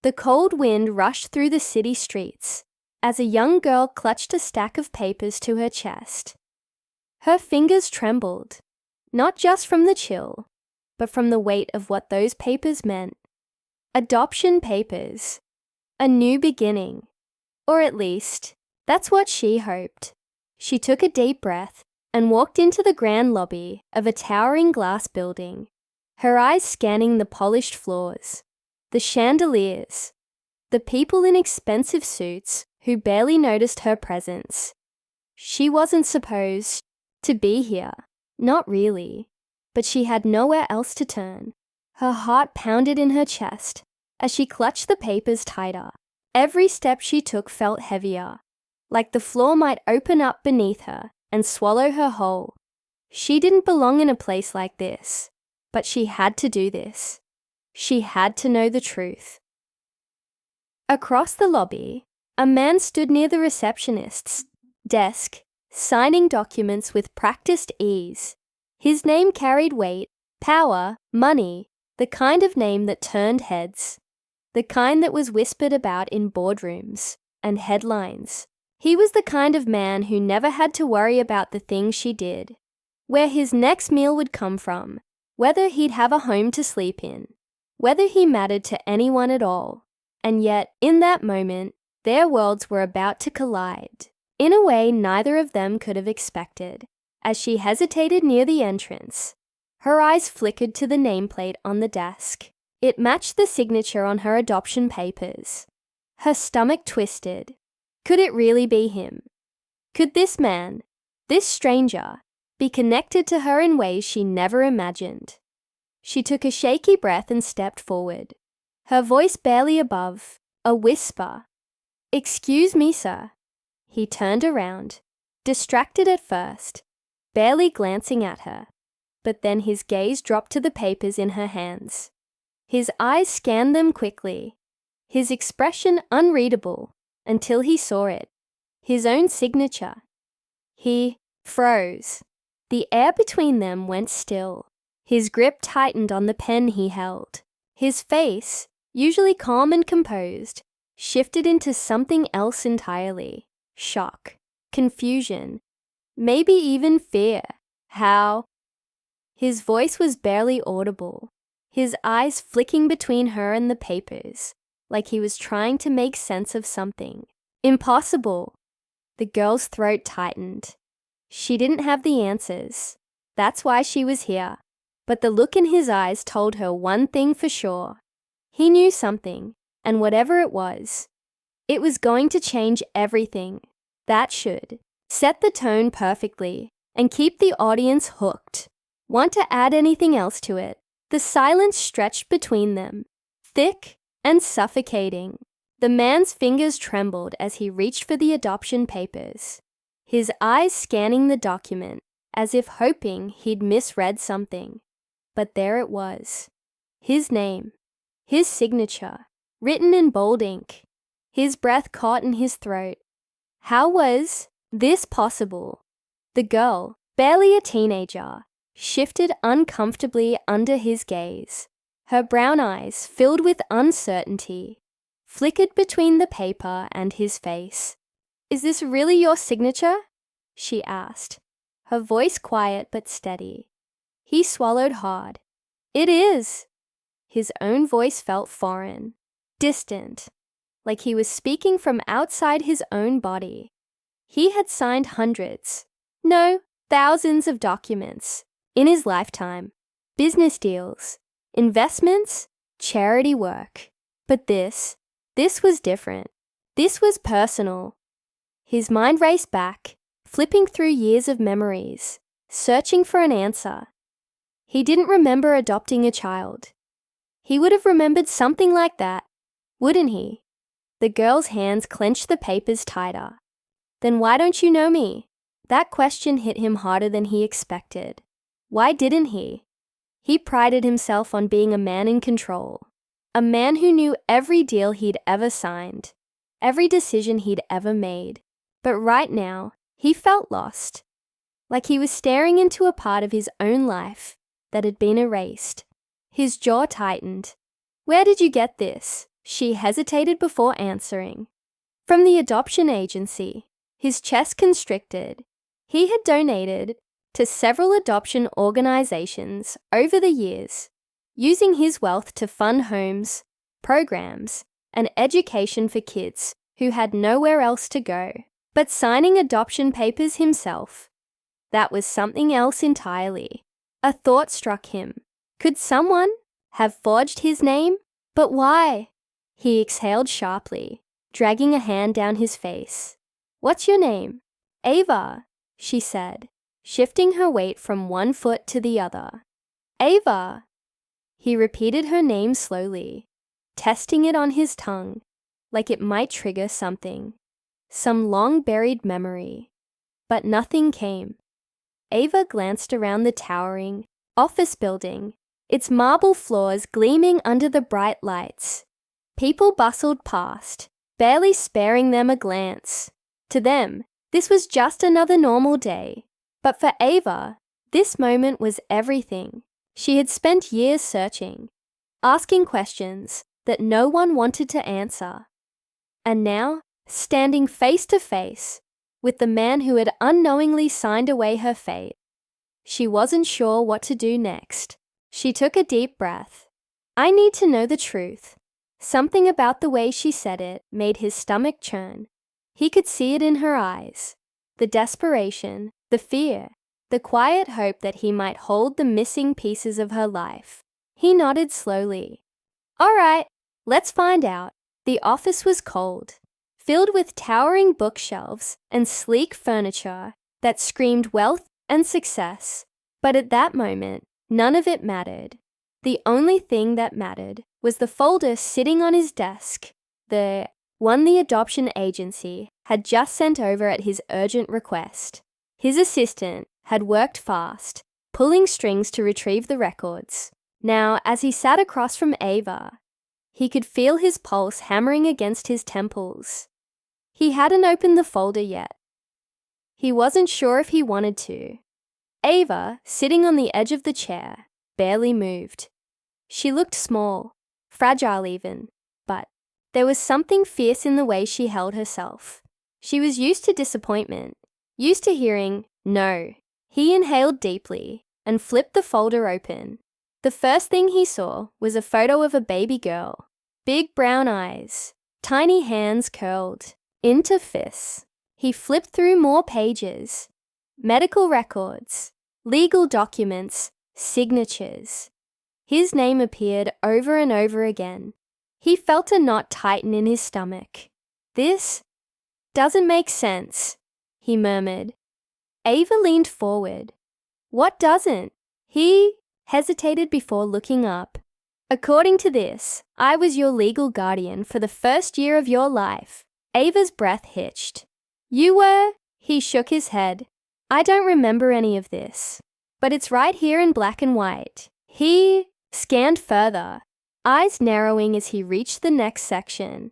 The cold wind rushed through the city streets as a young girl clutched a stack of papers to her chest. Her fingers trembled, not just from the chill, but from the weight of what those papers meant. Adoption papers. A new beginning. Or at least, that's what she hoped. She took a deep breath and walked into the grand lobby of a towering glass building, her eyes scanning the polished floors, the chandeliers, the people in expensive suits who barely noticed her presence. She wasn't supposed to be here, not really, but she had nowhere else to turn. Her heart pounded in her chest as she clutched the papers tighter. Every step she took felt heavier, like the floor might open up beneath her and swallow her whole. She didn't belong in a place like this, but she had to do this. She had to know the truth. Across the lobby, a man stood near the receptionist's desk, signing documents with practiced ease. His name carried weight, power, money, the kind of name that turned heads, the kind that was whispered about in boardrooms and headlines. He was the kind of man who never had to worry about the things she did, where his next meal would come from, whether he'd have a home to sleep in, whether he mattered to anyone at all. And yet, in that moment, their worlds were about to collide, in a way neither of them could have expected. As she hesitated near the entrance, her eyes flickered to the nameplate on the desk. It matched the signature on her adoption papers. Her stomach twisted. Could it really be him? Could this man, this stranger, be connected to her in ways she never imagined? She took a shaky breath and stepped forward, her voice barely above a whisper. "Excuse me, sir." He turned around, distracted at first, barely glancing at her, but then his gaze dropped to the papers in her hands. His eyes scanned them quickly, his expression unreadable until he saw it, his own signature. He froze. The air between them went still. His grip tightened on the pen he held. His face, usually calm and composed, shifted into something else entirely. Shock, confusion, maybe even fear. How? His voice was barely audible, his eyes flicking between her and the papers, like he was trying to make sense of something. Impossible. The girl's throat tightened. She didn't have the answers. That's why she was here. But the look in his eyes told her one thing for sure. He knew something, and whatever it was going to change everything. That should set the tone perfectly and keep the audience hooked. Want to add anything else to it? The silence stretched between them, thick and suffocating. The man's fingers trembled as he reached for the adoption papers, his eyes scanning the document as if hoping he'd misread something. But there it was. His name, his signature, written in bold ink. His breath caught in his throat. How was this possible? The girl, barely a teenager, shifted uncomfortably under his gaze. Her brown eyes, filled with uncertainty, flickered between the paper and his face. "Is this really your signature?" she asked, her voice quiet but steady. He swallowed hard. "It is." His own voice felt foreign, distant, like he was speaking from outside his own body. He had signed hundreds, no, thousands of documents in his lifetime. Business deals, investments, charity work. But this was different. This was personal. His mind raced back, flipping through years of memories, searching for an answer. He didn't remember adopting a child. He would have remembered something like that, wouldn't he? The girl's hands clenched the papers tighter. "Then why don't you know me?" That question hit him harder than he expected. Why didn't he? He prided himself on being a man in control, a man who knew every deal he'd ever signed, every decision he'd ever made. But right now, he felt lost, like he was staring into a part of his own life that had been erased. His jaw tightened. "Where did you get this?" She hesitated before answering. From the adoption agency. His chest constricted. He had donated to several adoption organizations over the years, using his wealth to fund homes, programs, and education for kids who had nowhere else to go. But signing adoption papers himself, that was something else entirely. A thought struck him. Could someone have forged his name? But why? He exhaled sharply, dragging a hand down his face. What's your name? Ava, she said, shifting her weight from one foot to the other. Ava. He repeated her name slowly, testing it on his tongue, like it might trigger something, some long-buried memory. But nothing came. Ava glanced around the towering office building, its marble floors gleaming under the bright lights. People bustled past, barely sparing them a glance. To them, this was just another normal day. But for Ava, this moment was everything. She had spent years searching, asking questions that no one wanted to answer. And now, standing face to face with the man who had unknowingly signed away her fate, she wasn't sure what to do next. She took a deep breath. I need to know the truth. Something about the way she said it made his stomach churn. He could see it in her eyes. The desperation, the fear, the quiet hope that he might hold the missing pieces of her life. He nodded slowly. All right, let's find out. The office was cold, filled with towering bookshelves and sleek furniture that screamed wealth and success. But at that moment, none of it mattered. The only thing that mattered was the folder sitting on his desk, the one the adoption agency had just sent over at his urgent request. His assistant had worked fast, pulling strings to retrieve the records. Now, as he sat across from Ava, he could feel his pulse hammering against his temples. He hadn't opened the folder yet. He wasn't sure if he wanted to. Ava, sitting on the edge of the chair, barely moved. She looked small, fragile even, but there was something fierce in the way she held herself. She was used to disappointment, used to hearing no. He inhaled deeply and flipped the folder open. The first thing he saw was a photo of a baby girl. Big brown eyes, tiny hands curled into fists. He flipped through more pages. Medical records, legal documents, signatures. His name appeared over and over again. He felt a knot tighten in his stomach. This doesn't make sense, he murmured. Ava leaned forward. What doesn't? He hesitated before looking up. According to this, I was your legal guardian for the first year of your life. Ava's breath hitched. You were? He shook his head. I don't remember any of this, but it's right here in black and white. He scanned further, eyes narrowing as he reached the next section.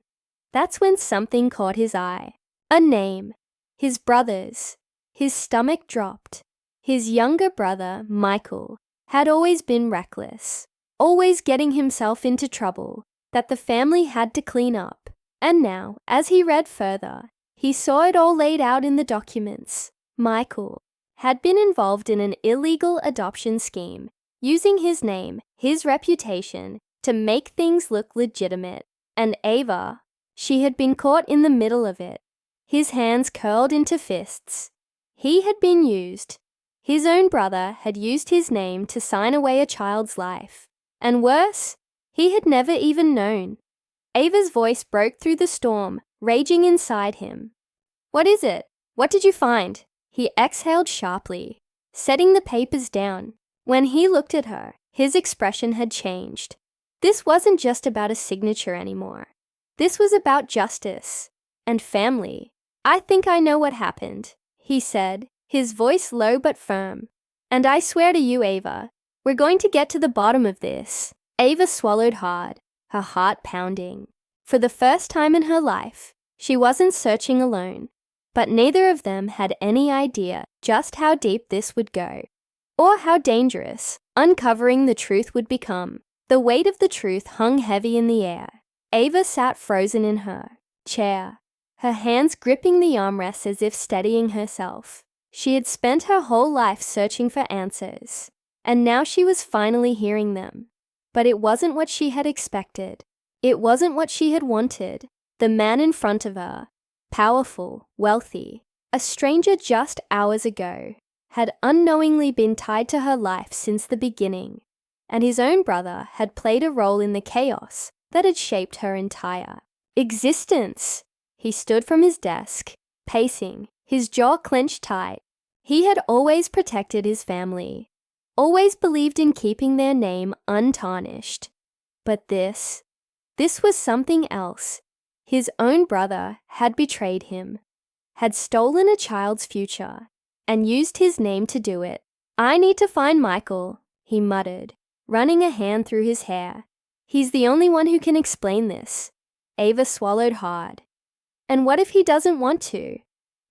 That's when something caught his eye. A name. His brother's. His stomach dropped. His younger brother, Michael, had always been reckless, always getting himself into trouble that the family had to clean up. And now, as he read further, he saw it all laid out in the documents. Michael had been involved in an illegal adoption scheme, using his name, his reputation, to make things look legitimate. And Ava, she had been caught in the middle of it. His hands curled into fists. He had been used. His own brother had used his name to sign away a child's life. And worse, he had never even known. Ava's voice broke through the storm, raging inside him. What is it? What did you find? He exhaled sharply, setting the papers down. When he looked at her, his expression had changed. This wasn't just about a signature anymore. This was about justice and family. I think I know what happened, he said, his voice low but firm. And I swear to you, Ava, we're going to get to the bottom of this. Ava swallowed hard, her heart pounding. For the first time in her life, she wasn't searching alone, but neither of them had any idea just how deep this would go, or how dangerous uncovering the truth would become. The weight of the truth hung heavy in the air. Ava sat frozen in her chair, her hands gripping the armrests as if steadying herself. She had spent her whole life searching for answers, and now she was finally hearing them. But it wasn't what she had expected. It wasn't what she had wanted. The man in front of her, powerful, wealthy, a stranger just hours ago, had unknowingly been tied to her life since the beginning, and his own brother had played a role in the chaos that had shaped her entire existence. He stood from his desk, pacing, his jaw clenched tight. He had always protected his family, always believed in keeping their name untarnished. But this was something else. His own brother had betrayed him, had stolen a child's future, and used his name to do it. "I need to find Michael," he muttered, running a hand through his hair. "He's the only one who can explain this." Ava swallowed hard. And what if he doesn't want to?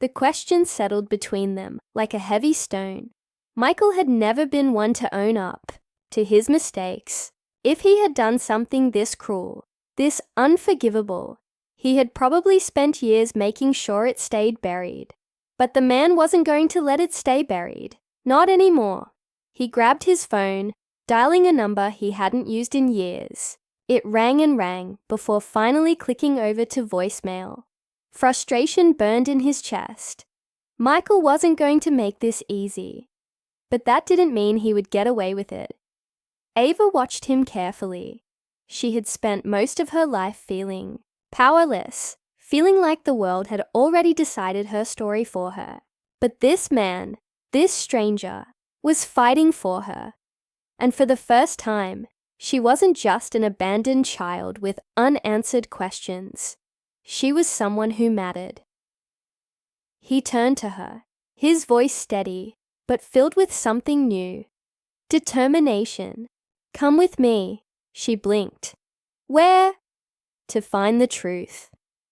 The question settled between them like a heavy stone. Michael had never been one to own up to his mistakes. If he had done something this cruel, this unforgivable, he had probably spent years making sure it stayed buried. But the man wasn't going to let it stay buried. Not anymore. He grabbed his phone, dialing a number he hadn't used in years. It rang and rang before finally clicking over to voicemail. Frustration burned in his chest. Michael wasn't going to make this easy. But that didn't mean he would get away with it. Ava watched him carefully. She had spent most of her life feeling powerless, feeling like the world had already decided her story for her. But this man, this stranger, was fighting for her. And for the first time, she wasn't just an abandoned child with unanswered questions. She was someone who mattered. He turned to her, his voice steady, but filled with something new. Determination. "Come with me," she blinked. "Where?" "To find the truth."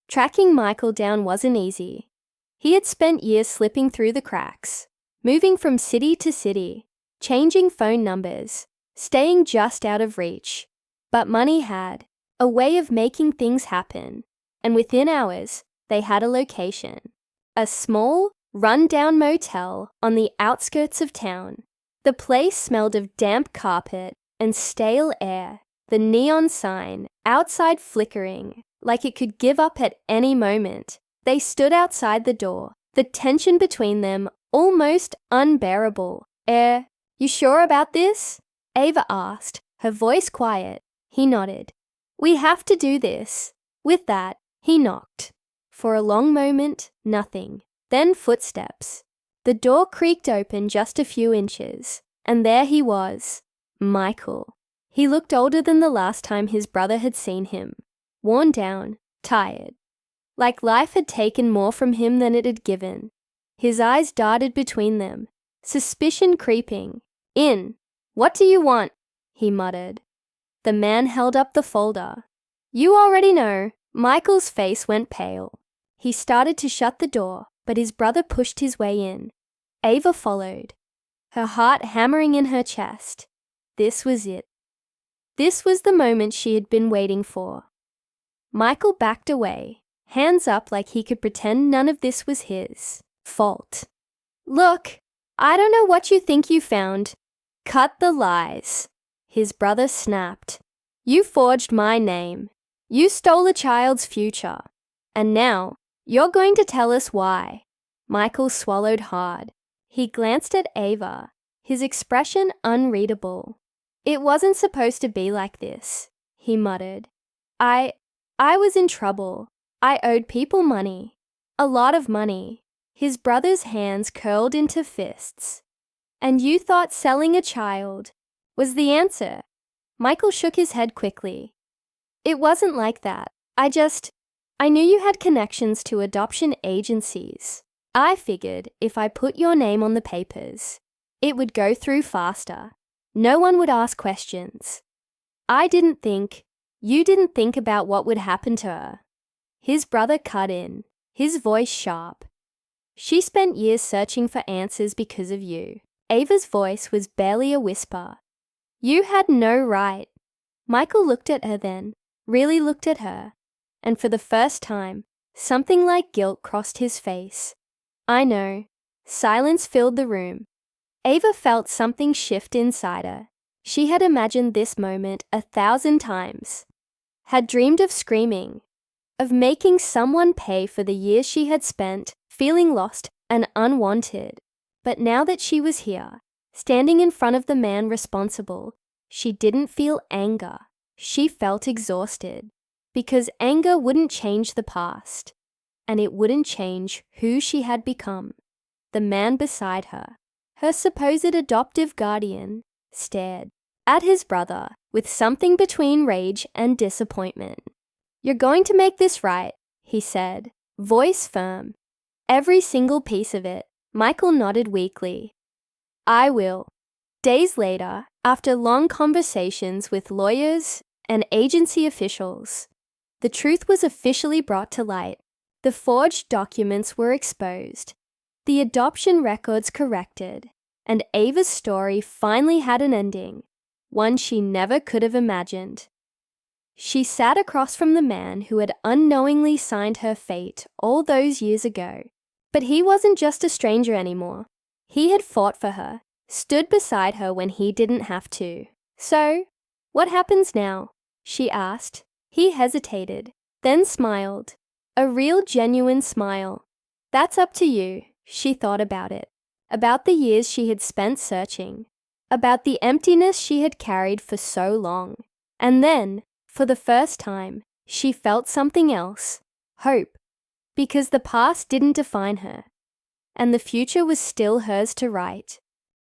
Tracking Michael down wasn't easy. He had spent years slipping through the cracks, moving from city to city, changing phone numbers, staying just out of reach. But money had a way of making things happen, and within hours, they had a location. A small, run-down motel on the outskirts of town. The place smelled of damp carpet and stale air, the neon sign outside flickering like it could give up at any moment. They stood outside the door, the tension between them almost unbearable. You sure about this?" Ava asked, her voice quiet. He nodded. "We have to do this." With that, he knocked. For a long moment, nothing. Then footsteps. The door creaked open just a few inches, and there he was, Michael. He looked older than the last time his brother had seen him, worn down, tired. Like life had taken more from him than it had given. His eyes darted between them, suspicion creeping. "In. What do you want?" he muttered. The man held up the folder. "You already know." Michael's face went pale. He started to shut the door, but his brother pushed his way in. Ava followed, her heart hammering in her chest. This was it. This was the moment she had been waiting for. Michael backed away, hands up like he could pretend none of this was his fault. "Look, I don't know what you think you found. Cut the lies." His brother snapped. "You forged my name. You stole a child's future. And now, you're going to tell us why." Michael swallowed hard. He glanced at Ava, his expression unreadable. "It wasn't supposed to be like this," he muttered. I was in trouble. I owed people money. A lot of money." His brother's hands curled into fists. "And you thought selling a child was the answer?" Michael shook his head quickly. "It wasn't like that. I knew you had connections to adoption agencies. I figured if I put your name on the papers, it would go through faster. No one would ask questions. You didn't think about what would happen to her." His brother cut in, his voice sharp. "She spent years searching for answers because of you." Ava's voice was barely a whisper. "You had no right." Michael looked at her then, really looked at her, and for the first time, something like guilt crossed his face. I know. Silence filled the room. Ava felt something shift inside her. She had imagined this moment 1,000 times, had dreamed of screaming, of making someone pay for the years she had spent feeling lost and unwanted. But now that she was here, standing in front of the man responsible, she didn't feel anger. She felt exhausted, because anger wouldn't change the past, and it wouldn't change who she had become. The man beside her, her supposed adoptive guardian, stared at his brother with something between rage and disappointment. "You're going to make this right," he said, voice firm. "Every single piece of it." Michael nodded weakly. "I will." Days later, after long conversations with lawyers and agency officials, the truth was officially brought to light. The forged documents were exposed, the adoption records corrected, and Ava's story finally had an ending, one she never could have imagined. She sat across from the man who had unknowingly signed her fate all those years ago. But he wasn't just a stranger anymore. He had fought for her, stood beside her when he didn't have to. "So, what happens now?" she asked. He hesitated, then smiled. A real genuine smile. "That's up to you." She thought about it. About the years she had spent searching. About the emptiness she had carried for so long. And then, for the first time, she felt something else. Hope. Because the past didn't define her, and the future was still hers to write.